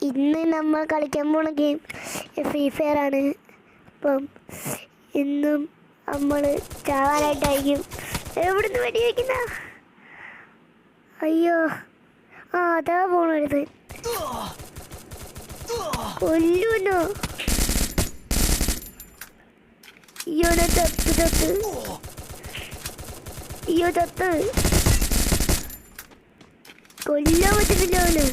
ഇന്ന് നമ്മൾ കളിക്കാൻ പോണ ഗെയിം ഫ്രീ ഫയർ ആണ്. അപ്പം ഇന്നും നമ്മൾ ചാവാനായിട്ടായിരിക്കും. എവിടുന്ന് വെടി വയ്ക്കുന്ന? അയ്യോ, അതാ പോണത്. കൊല്ലൂന്നോ? അയ്യോ, ചത്ത് കൊല്ലാൻ പറ്റുന്നില്ല അവന്.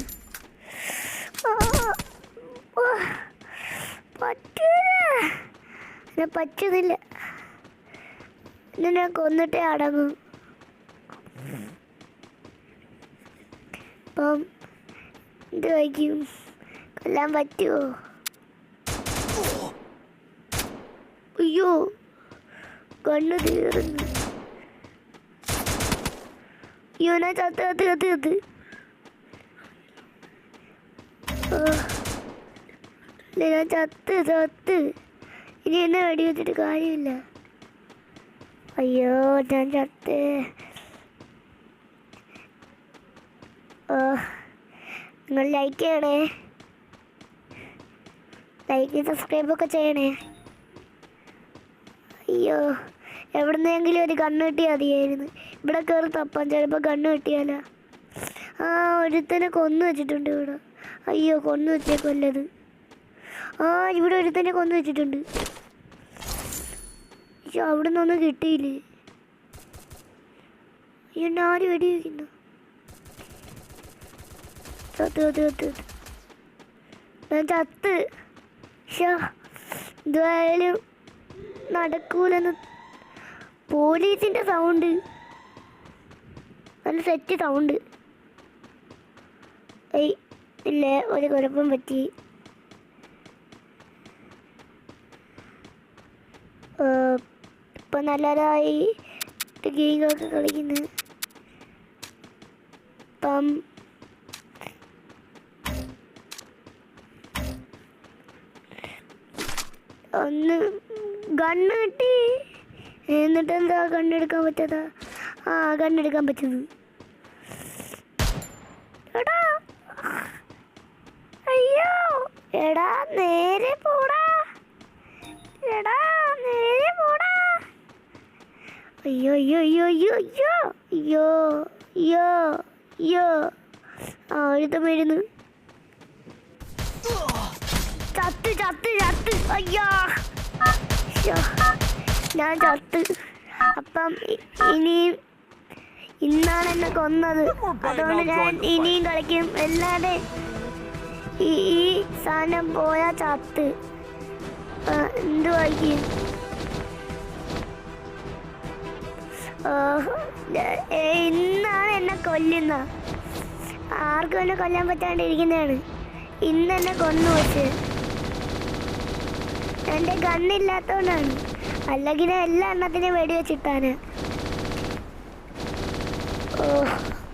പറ്റുന്നില്ല. ഞാൻ കൊന്നിട്ടേ അടങ്ങും. അപ്പം എന്ത് കഴിക്കും? കൊല്ലാൻ പറ്റുമോ? അയ്യോ, കണ്ണു തീർന്നു. അയ്യോ, ഞാൻ ചത്ത് ഞാൻ ചത്ത്. ഇനി എന്നെ വെടി വെച്ചിട്ട് കാര്യമില്ല. അയ്യോ, ഞാൻ ചത്ത്. നിങ്ങൾ ലൈക്ക് ചെയ്യണേ, ലൈക്ക് സബ്സ്ക്രൈബൊക്കെ ചെയ്യണേ. അയ്യോ, എവിടുന്നെങ്കിലും ഒരു കണ്ണ് കിട്ടിയാൽ മതിയായിരുന്നു. ഇവിടെ കയറി തപ്പാൻ ചിലപ്പോൾ കണ്ണ് കിട്ടിയാലോ. ഒരുത്തനെ കൊന്നു വെച്ചിട്ടുണ്ട് ഇവിടെ. അയ്യോ, കൊന്നു വെച്ചേക്കൊല്ലത്. ഇവിടെ ഒരുത്തനെ കൊന്നു വെച്ചിട്ടുണ്ട്. പക്ഷെ അവിടെ നിന്നൊന്നും കിട്ടിയില്ലേ. അയ്യോ, ആര് വെടി വയ്ക്കുന്നു? ഞാൻ ചത്ത്. എന്തായാലും നടക്കൂലെന്ന്. പോലീസിൻ്റെ സൗണ്ട് നല്ല സെറ്റ് സൗണ്ട്. ഇല്ലേ, ഒരു കുഴപ്പം പറ്റി. ഇപ്പം നല്ലതായി ഗെയിമൊക്കെ കളിക്കുന്നു. ഇപ്പം ഒന്ന് ഗണ്ണ് കിട്ടി. എന്നിട്ട് എന്താ കണ്ണെടുക്കാൻ പറ്റാത്ത? കണ്ണെടുക്കാൻ പറ്റുന്നു. എടാ, അയ്യോ, എടാ നേരെ പോടാ. അയ്യോ അയ്യോ അയ്യോ അയ്യോ അയ്യോ അയ്യോ അയ്യോ അയ്യോ. ഒരുത്തം വരുന്നു. ചത്ത്. അയ്യോ, ഞാൻ ചത്ത്. അപ്പം ഇന്നാണ് എന്നെ കൊന്നത്. അതുകൊണ്ട് ഞാൻ ഇനിയും കളിക്കും. അല്ലാതെ ഈ സാധനം പോയാ ചത്ത്. എന്തുവായിരിക്കും? ഇന്നാണ് എന്നെ കൊല്ലുന്ന. ആർക്കും എന്നെ കൊല്ലാൻ പറ്റാണ്ടിരിക്കുന്നതാണ്. ഇന്ന് എന്നെ കൊന്നു വെച്ച്. എൻ്റെ ഗണ്ണില്ലാത്തതുകൊണ്ടാണ്. അല്ലെങ്കിൽ എല്ലാ എണ്ണത്തിനും വെടി വെച്ചിട്ടാണ്.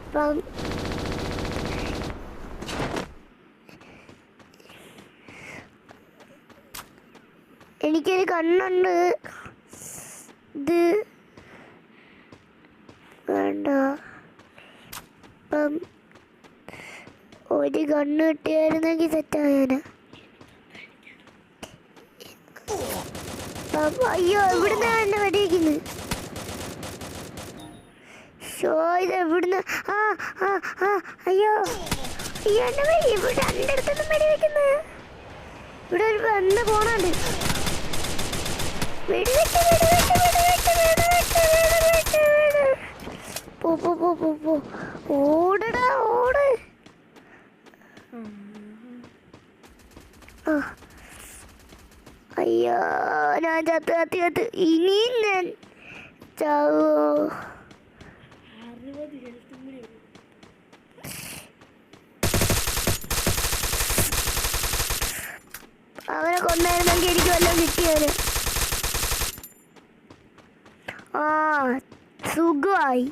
അപ്പം എനിക്കൊരു കണ്ണുണ്ട്. ഇത് വേണ്ട. അപ്പം ഒരു കണ്ണ് കിട്ടിയായിരുന്നെങ്കിൽ സെറ്റായാനാ. അയ്യോ, എവിടുന്നാ എന്നെ വെടിവെക്കുന്നത്? ഇത് എവിടുന്ന്? അയ്യോ എന്നെ ഇവിടെ രണ്ടിടത്തൊന്നും വെടിവെക്കുന്നത്. ഇവിടെ ഒരു പെണ്ണ് പോണുണ്ട്. ഓടടാ, ഓട്. അയ്യോ, ഞാൻ ചത്ത്. ഇനിയും ഞാൻ ചാവോ? അവനെ കൊന്നായിരുന്നെങ്കിൽ എനിക്ക് വല്ലതും കിട്ടിയാല്. സുഖമായി.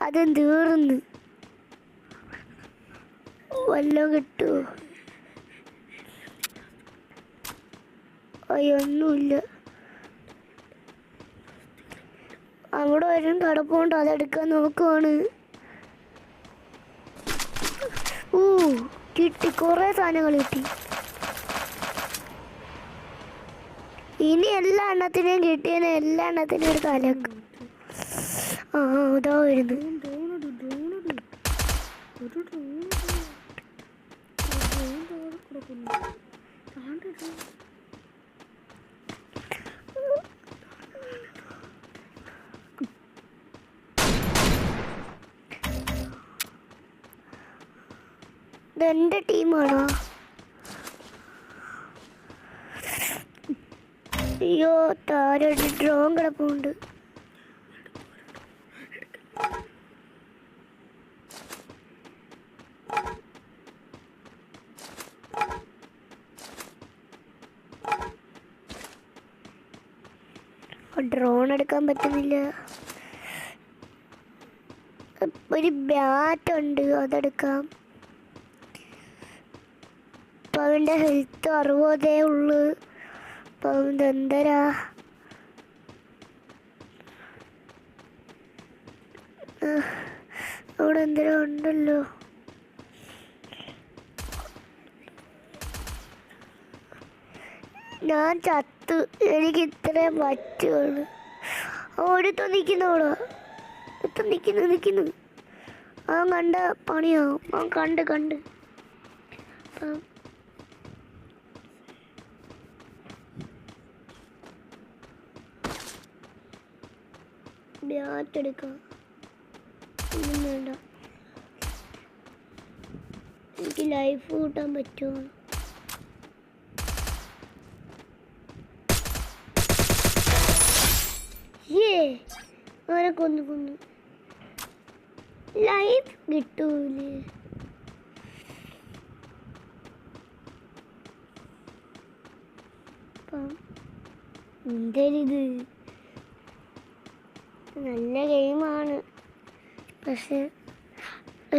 അതും തീർന്ന്. വല്ലതും കിട്ടുമോ? ഒന്നുമില്ല. അവിടെ വരും കിടപ്പുണ്ട്. അതെടുക്കാൻ നോക്കുവാണ്. കിട്ടി, കുറേ സാധനങ്ങൾ കിട്ടി. ഇനി എല്ലാ എണ്ണത്തിനെയും കിട്ടിയതിനെ എല്ലാ എണ്ണത്തിനും ഒരു തലക്ക്. ആ ഇതാ വരുന്നു. ഇതെന്റെ ടീമാണോ? അയ്യോ താര ഡ്രോൺ കിടപ്പുണ്ട്. ഡ്രോൺ എടുക്കാൻ പറ്റുന്നില്ല. ഒരു ബാറ്റ് ഉണ്ട്, അതെടുക്കാം. അപ്പം അവൻ്റെ ഹെൽത്ത് 60 ഉള്ളു. അപ്പം ഇതെന്തരാ? അവിടെ എന്തരാ ഉണ്ടല്ലോ. ഞാൻ ചത്തു, എനിക്ക് ഇത്രയും പറ്റുള്ളൂ. ഒരുത്തം നിൽക്കുന്നോളൂ, ഒരുത്തം നിൽക്കുന്നു. അവൻ കണ്ട പണിയാവും. അവൻ കണ്ട് അപ്പം ബാറ്റെടുക്കാം. ഒന്നും വേണ്ട, എനിക്ക് ലൈഫ് കൂട്ടാൻ പറ്റുമോ? അവരെ കൊന്നു. ലൈഫ് കിട്ടൂലേ? എന്തരിത്? നല്ല ഗെയിമാണ്, പക്ഷെ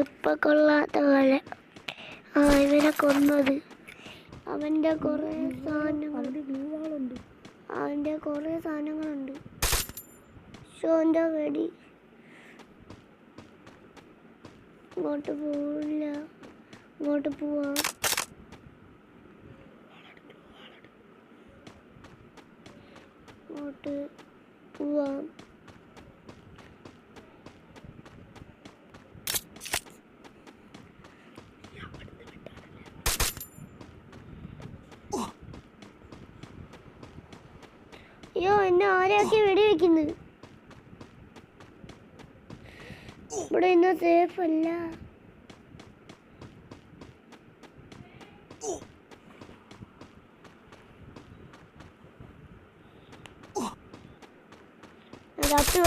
ഇപ്പൊ കൊള്ളാത്ത പോലെ. ഇവനെ കൊന്നത്. അവൻ്റെ കുറേ സാധനങ്ങളുണ്ട്. ഷോൻ്റെ വെടി ഇങ്ങോട്ട് പോവില്ല. ഇങ്ങോട്ട് പോവാം. ഇങ്ങോട്ട് പോവാം. അയ്യോ, എന്നെ ആരെയൊക്കെ വെടിവെക്കുന്നത്? ഇവിടെ ഇന്ന് സേഫ് അല്ല. കത്ത്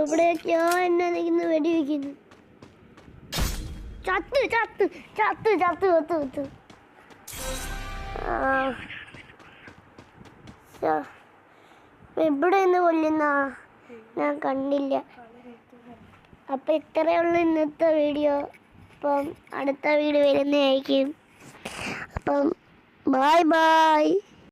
എവിടെയൊക്കെയാ എന്നെ നിൽക്കുന്ന വെടിവെക്കുന്നു? ചത്ത്. ഇവിടെ നിന്ന് കൊല്ലുന്ന ഞാൻ കണ്ടില്ല. അപ്പം ഇത്രയേ ഉള്ളൂ ഇന്നത്തെ വീഡിയോ. അപ്പം അടുത്ത വീഡിയോ വരുന്നതായിരിക്കും. അപ്പം ബൈ.